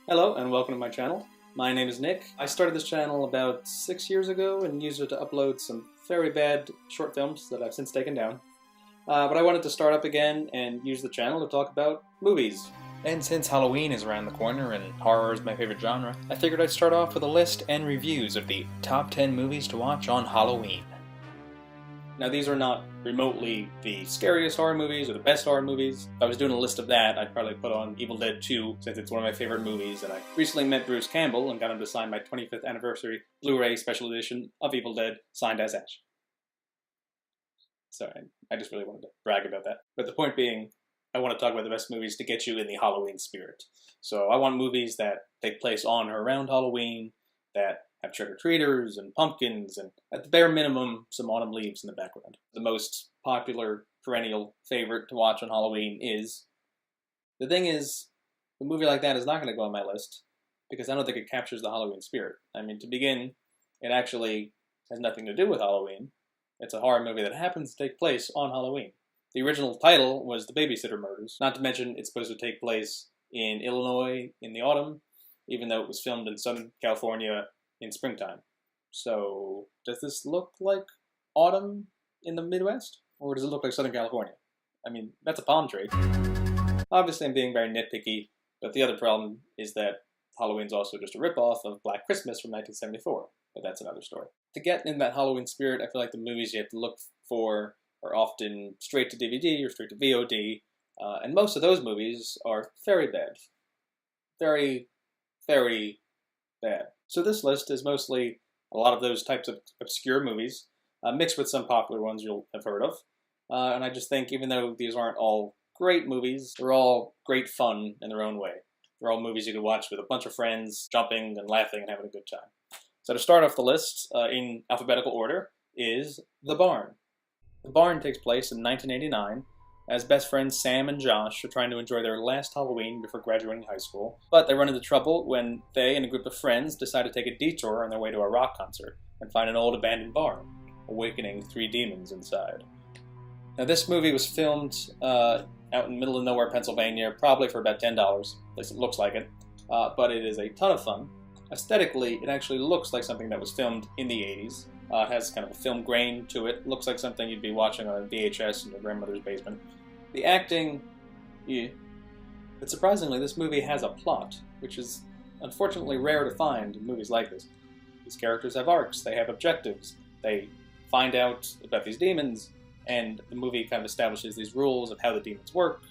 Hello and welcome to my channel. My name is Nick. I started this channel about 6 years ago and used it to upload some very bad short films that I've since taken down. But I wanted to start up again and use the channel to talk about movies. And since Halloween is around the corner and horror is my favorite genre, I figured I'd start off with a list and reviews of the top 10 movies to watch on Halloween. Now these are not remotely the scariest horror movies or the best horror movies. If I was doing a list of that, I'd probably put on Evil Dead 2 since it's one of my favorite movies, and I recently met Bruce Campbell and got him to sign my 25th anniversary Blu-ray special edition of Evil Dead, signed as Ash. Sorry, I just really wanted to brag about that. But the point being, I want to talk about the best movies to get you in the Halloween spirit. So I want movies that take place on or around Halloween, that have trick-or-treaters and pumpkins, and at the bare minimum, some autumn leaves in the background. The most popular, perennial favorite to watch on Halloween is... The thing is, a movie like that is not going to go on my list, because I don't think it captures the Halloween spirit. I mean, to begin, it actually has nothing to do with Halloween. It's a horror movie that happens to take place on Halloween. The original title was The Babysitter Murders, not to mention it's supposed to take place in Illinois in the autumn, even though it was filmed in Southern California in springtime. So, does this look like autumn in the Midwest? Or does it look like Southern California? I mean, that's a palm tree. Obviously I'm being very nitpicky, but the other problem is that Halloween's also just a ripoff of Black Christmas from 1974, but that's another story. To get in that Halloween spirit, I feel like the movies you have to look for are often straight to DVD or straight to VOD, and most of those movies are very bad. Very, very bad. So this list is mostly a lot of those types of obscure movies, mixed with some popular ones you'll have heard of. And I just think even though these aren't all great movies, they're all great fun in their own way. They're all movies you could watch with a bunch of friends, jumping and laughing and having a good time. So to start off the list, in alphabetical order, is The Barn. The Barn takes place in 1989, as best friends Sam and Josh are trying to enjoy their last Halloween before graduating high school, but they run into trouble when they and a group of friends decide to take a detour on their way to a rock concert and find an old abandoned barn, awakening 3 demons inside. Now this movie was filmed out in the middle of nowhere, Pennsylvania, probably for about $10, at least it looks like it, but it is a ton of fun. Aesthetically, it actually looks like something that was filmed in the 80s. It has kind of a film grain to it. Looks like something you'd be watching on a VHS in your grandmother's basement. The acting, yeah. But surprisingly, this movie has a plot, which is unfortunately rare to find in movies like this. These characters have arcs, they have objectives, they find out about these demons, and the movie kind of establishes these rules of how the demons work,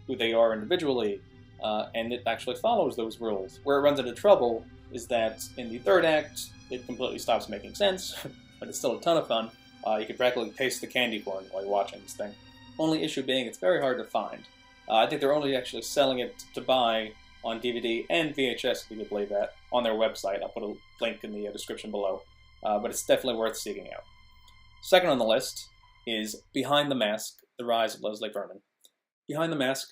who they are individually, and it actually follows those rules. Where it runs into trouble is that in the third act, it completely stops making sense, but it's still a ton of fun. You can practically taste the candy corn while you're watching this thing. Only issue being it's very hard to find. I think they're only actually selling it to buy on DVD and VHS, if you can believe that, on their website. I'll put a link in the description below, but it's definitely worth seeking out. Second on the list is Behind the Mask, The Rise of Leslie Vernon. Behind the Mask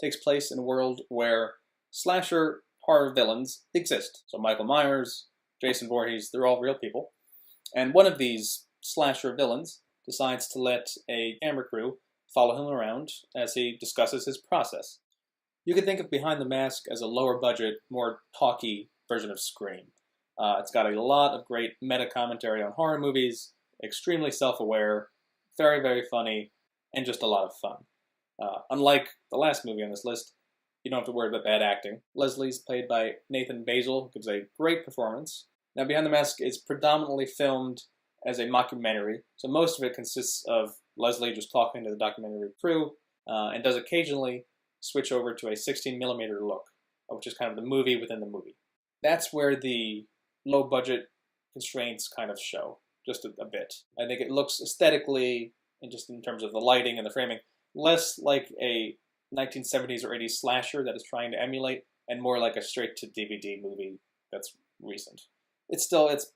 takes place in a world where slasher horror villains exist. So Michael Myers, Jason Voorhees, they're all real people. And one of these slasher villains decides to let a camera crew follow him around as he discusses his process. You could think of Behind the Mask as a lower budget, more talky version of Scream. It's got a lot of great meta commentary on horror movies, extremely self-aware, very, very funny, and just a lot of fun. Unlike the last movie on this list, you don't have to worry about bad acting. Leslie's played by Nathan Basil, who gives a great performance. Now, Behind the Mask is predominantly filmed as a mockumentary, so most of it consists of Leslie just talking to the documentary crew, and does occasionally switch over to a 16mm look, which is kind of the movie within the movie. That's where the low-budget constraints kind of show, just a bit. I think it looks aesthetically, and just in terms of the lighting and the framing, less like a 1970s or 80s slasher that is trying to emulate, and more like a straight-to-DVD movie that's recent. It's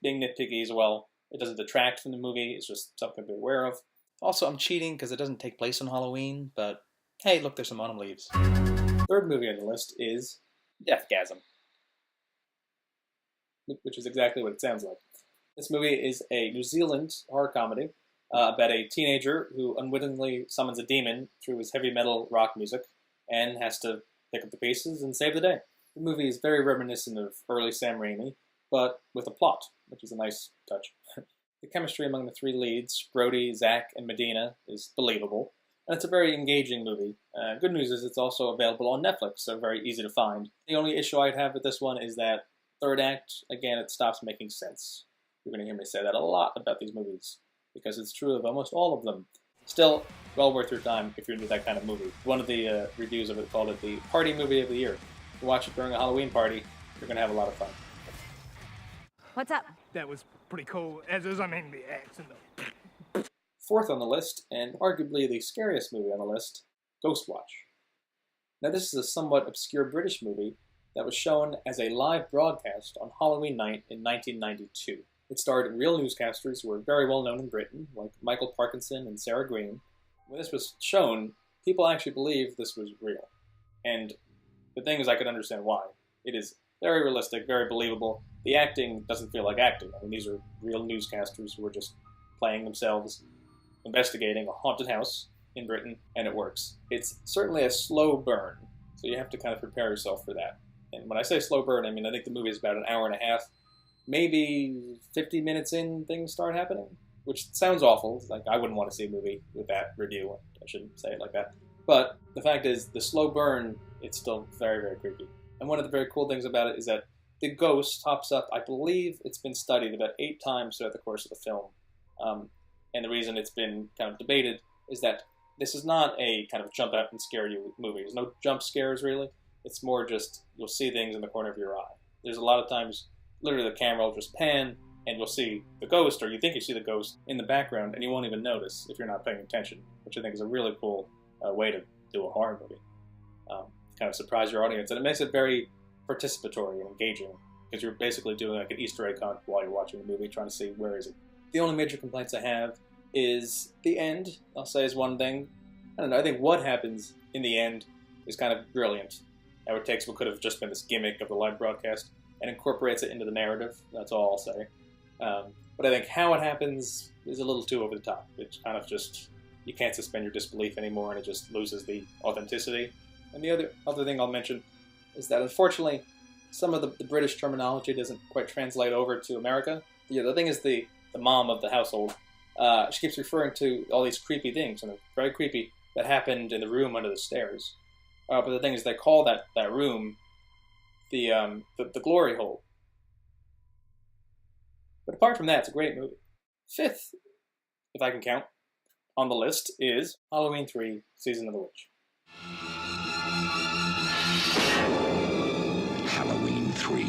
being nitpicky as well. It doesn't detract from the movie, it's just something to be aware of. Also, I'm cheating because it doesn't take place on Halloween, but hey, look, there's some autumn leaves. Third movie on the list is Deathgasm, which is exactly what it sounds like. This movie is a New Zealand horror comedy about a teenager who unwittingly summons a demon through his heavy metal rock music and has to pick up the pieces and save the day. The movie is very reminiscent of early Sam Raimi, but with a plot, which is a nice touch. The chemistry among the three leads, Brody, Zach, and Medina, is believable, and it's a very engaging movie. Good news is it's also available on Netflix, so very easy to find. The only issue I'd have with this one is that third act, again, it stops making sense. You're going to hear me say that a lot about these movies, because it's true of almost all of them. Still, well worth your time if you're into that kind of movie. One of the reviews of it called it the party movie of the year. If you watch it during a Halloween party, you're going to have a lot of fun. What's up? That was pretty cool, as is, I mean, the accent. Fourth on the list, and arguably the scariest movie on the list, Ghostwatch. Now this is a somewhat obscure British movie that was shown as a live broadcast on Halloween night in 1992. It starred real newscasters who were very well known in Britain, like Michael Parkinson and Sarah Green. When this was shown, people actually believed this was real. And the thing is, I could understand why. It is very realistic, very believable. The acting doesn't feel like acting. I mean, these are real newscasters who are just playing themselves, investigating a haunted house in Britain, and it works. It's certainly a slow burn, so you have to kind of prepare yourself for that. And when I say slow burn, I mean I think the movie is about an hour and a half. Maybe 50 minutes in, things start happening, which sounds awful. Like, I wouldn't want to see a movie with that review. I shouldn't say it like that. But the fact is, the slow burn, it's still very, very creepy. And one of the very cool things about it is that the ghost pops up, I believe it's been studied about 8 times throughout the course of the film. And the reason it's been kind of debated is that this is not a kind of jump out and scare you movie. There's no jump scares, really. It's more just, you'll see things in the corner of your eye. There's a lot of times, literally the camera will just pan, and you'll see the ghost, or you think you see the ghost, in the background, and you won't even notice if you're not paying attention, which I think is a really cool way to do a horror movie. Kind of surprise your audience, and it makes it very participatory and engaging, because you're basically doing like an Easter egg hunt while you're watching the movie, trying to see where is it. The only major complaints I have is the end, I'll say, is one thing. I don't know, I think what happens in the end is kind of brilliant. How it takes what could have just been this gimmick of the live broadcast and incorporates it into the narrative. That's all I'll say. But I think how it happens is a little too over the top. It's kind of just, you can't suspend your disbelief anymore, and it just loses the authenticity. And the other thing I'll mention is that, unfortunately, some of the British terminology doesn't quite translate over to America. The thing is, the mom of the household, she keeps referring to all these creepy things, and they're very creepy, that happened in the room under the stairs. But the thing is, they call that room the glory hole. But apart from that, it's a great movie. Fifth, if I can count, on the list is Halloween 3: Season of the Witch. Halloween 3: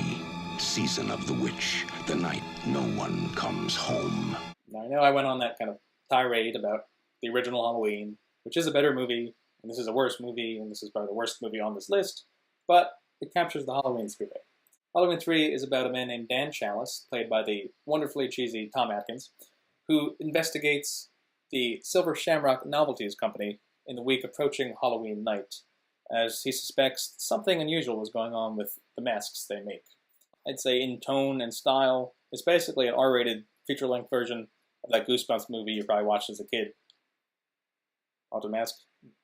Season of the Witch, the night no one comes home. Now, I know I went on that kind of tirade about the original Halloween, which is a better movie, and this is a worse movie, and this is probably the worst movie on this list, but it captures the Halloween spirit. Halloween 3 is about a man named Dan Chalice, played by the wonderfully cheesy Tom Atkins, who investigates the Silver Shamrock Novelties Company in the week approaching Halloween night, as he suspects something unusual is going on with the masks they make. I'd say in tone and style, it's basically an R-rated feature-length version of that Goosebumps movie you probably watched as a kid. Haunted Mask?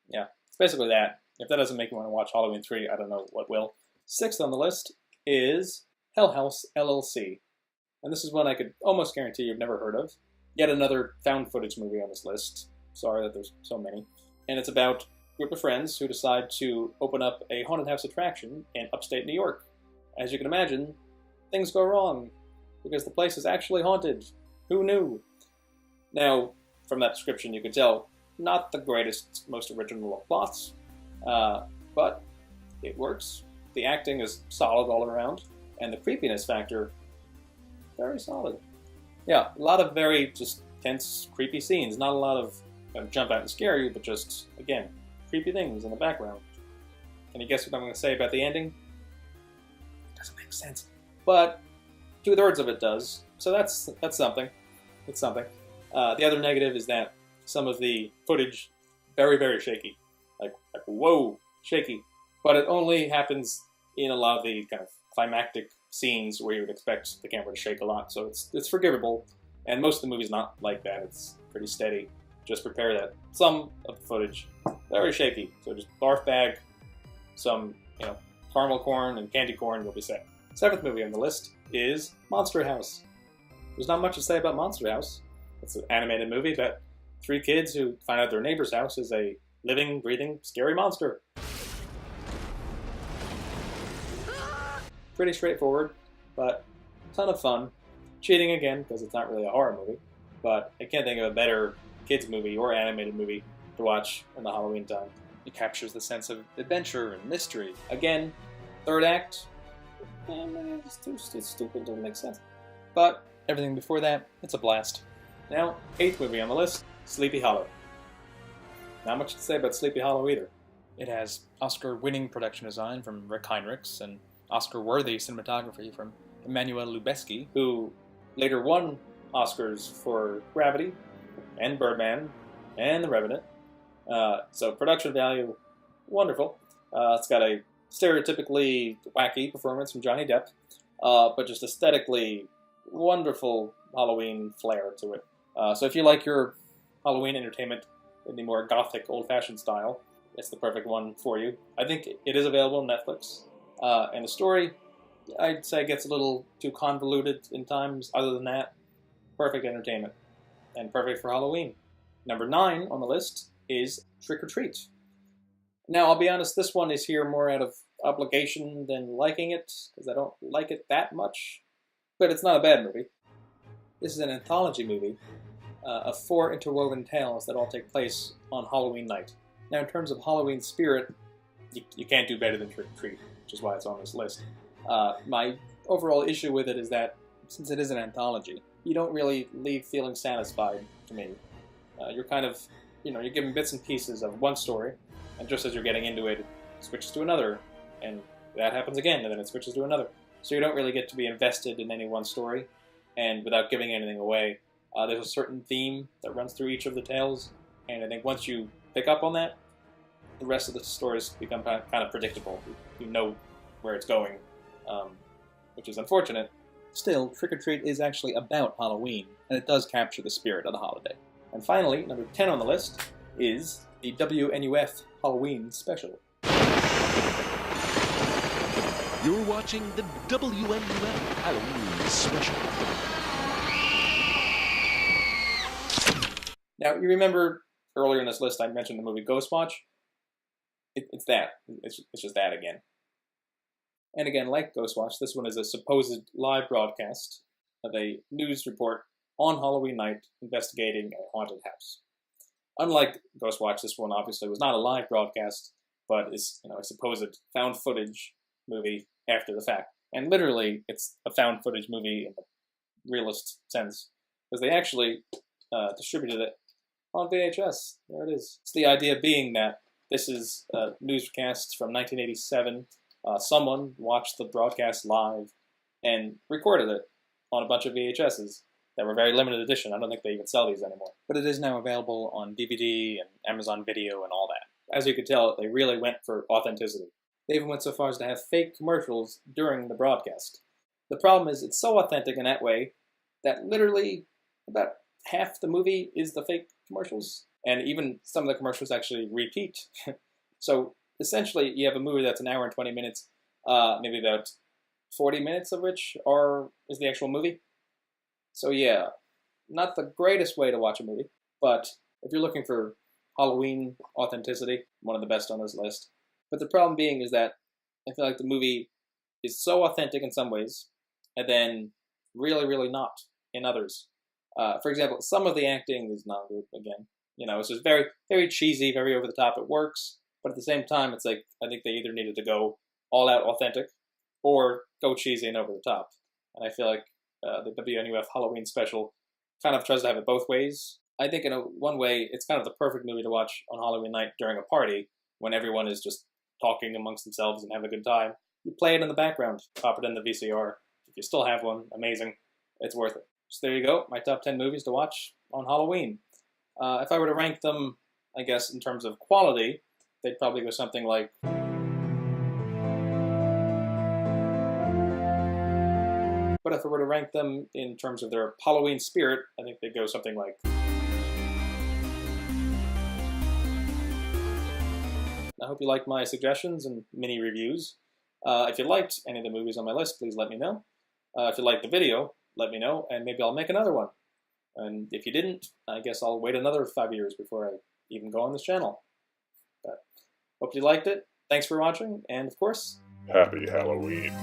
Yeah, it's basically that. If that doesn't make you want to watch Halloween 3, I don't know what will. Sixth on the list is Hell House LLC. And this is one I could almost guarantee you've never heard of. Yet another found footage movie on this list. Sorry that there's so many. And it's about a group of friends who decide to open up a haunted house attraction in upstate New York. As you can imagine, things go wrong, because the place is actually haunted. Who knew? Now, from that description you can tell, not the greatest, most original of plots, but it works. The acting is solid all around, and the creepiness factor, very solid. Yeah, a lot of very just tense, creepy scenes. Not a lot of jump out and scare you, but just, again, creepy things in the background. Can you guess what I'm going to say about the ending? It doesn't make sense. But 2/3 of it does, so that's something. It's something. The other negative is that some of the footage, very, very shaky. Like whoa, shaky. But it only happens in a lot of the kind of climactic scenes where you would expect the camera to shake a lot, so it's forgivable. And most of the movie's not like that. It's pretty steady. Just prepare that. Some of the footage, very shaky. So just barf bag, some, caramel corn and candy corn, you'll be set. 7th movie on the list is Monster House. There's not much to say about Monster House. It's an animated movie about 3 kids who find out their neighbor's house is a living, breathing, scary monster. Pretty straightforward, but a ton of fun. Cheating again, because it's not really a horror movie, but I can't think of a better kids movie or animated movie to watch in the Halloween time. It captures the sense of adventure and mystery. Again, 3rd act, it's too stupid, doesn't make sense. But Everything before that, it's a blast. now, 8th movie on the list, Sleepy Hollow. Not much to say about Sleepy Hollow either. It has Oscar-winning production design from Rick Heinrichs and Oscar-worthy cinematography from Emmanuel Lubezki, Who later won Oscars for Gravity, and Birdman, and The Revenant. So production value, wonderful. It's got a stereotypically wacky performance from Johnny Depp, but just aesthetically wonderful Halloween flair to it. So if you like your Halloween entertainment in the more gothic, old-fashioned style, it's the perfect one for you. I think it is available on Netflix. And the story, I'd say, gets a little too convoluted in times. Other than that, perfect entertainment. And perfect for Halloween. Number 9 on the list is Trick or Treat. Now, I'll be honest, this one is here more out of obligation than liking it, because I don't like it that much. But it's not a bad movie. This is an anthology movie of 4 interwoven tales that all take place on Halloween night. Now, in terms of Halloween spirit, you can't do better than Trick or Treat, which is why it's on this list. My overall issue with it is that, since it is an anthology, you don't really leave feeling satisfied, to me. You're kind of, you're given bits and pieces of one story, and just as you're getting into it, it switches to another, and that happens again, and then it switches to another. So you don't really get to be invested in any one story, and without giving anything away, there's a certain theme that runs through each of the tales, and I think once you pick up on that, the rest of the stories become kind of predictable. You know where it's going, which is unfortunate. Still, Trick or Treat is actually about Halloween, and it does capture the spirit of the holiday. And finally, number 10 on the list is the WNUF Halloween Special. You're watching the WNUF Halloween Special. Now, you remember earlier in this list I mentioned the movie Ghostwatch? It's that. It's just that again. And again, like Ghostwatch, this one is a supposed live broadcast of a news report on Halloween night investigating a haunted house. Unlike Ghostwatch, this one obviously was not a live broadcast, but is a supposed found footage movie after the fact. And literally, it's a found footage movie in the realist sense, because they actually distributed it on VHS. There it is. It's the idea being that this is a newscast from 1987. Someone watched the broadcast live and recorded it on a bunch of VHSs that were very limited edition. I don't think they even sell these anymore. But it is now available on DVD and Amazon Video and all that. As you can tell, they really went for authenticity. They even went so far as to have fake commercials during the broadcast. The problem is it's so authentic in that way that literally about half the movie is the fake commercials, and even some of the commercials actually repeat. So essentially, you have a movie that's an hour and 20 minutes, maybe about 40 minutes of which is the actual movie. So yeah, not the greatest way to watch a movie, but if you're looking for Halloween authenticity, one of the best on this list. But the problem being is that I feel like the movie is so authentic in some ways, and then really, really not in others. For example, some of the acting is not good, again. It's just very, very cheesy, very over the top. It works, but at the same time, it's like, I think they either needed to go all out authentic, or go cheesy and over the top. And I feel like the WNUF Halloween Special kind of tries to have it both ways. I think in one way, it's kind of the perfect movie to watch on Halloween night during a party, when everyone is just talking amongst themselves and having a good time. You play it in the background, pop it in the VCR. If you still have one, amazing. It's worth it. So there you go, my top 10 movies to watch on Halloween. If I were to rank them, I guess, in terms of quality, they'd probably go something like... But if I were to rank them in terms of their Halloween spirit, I think they'd go something like... I hope you like my suggestions and mini reviews. If you liked any of the movies on my list, please let me know. If you liked the video, let me know, and maybe I'll make another one. And if you didn't, I guess I'll wait another 5 years before I even go on this channel. But hope you liked it. Thanks for watching, and of course, Happy Halloween.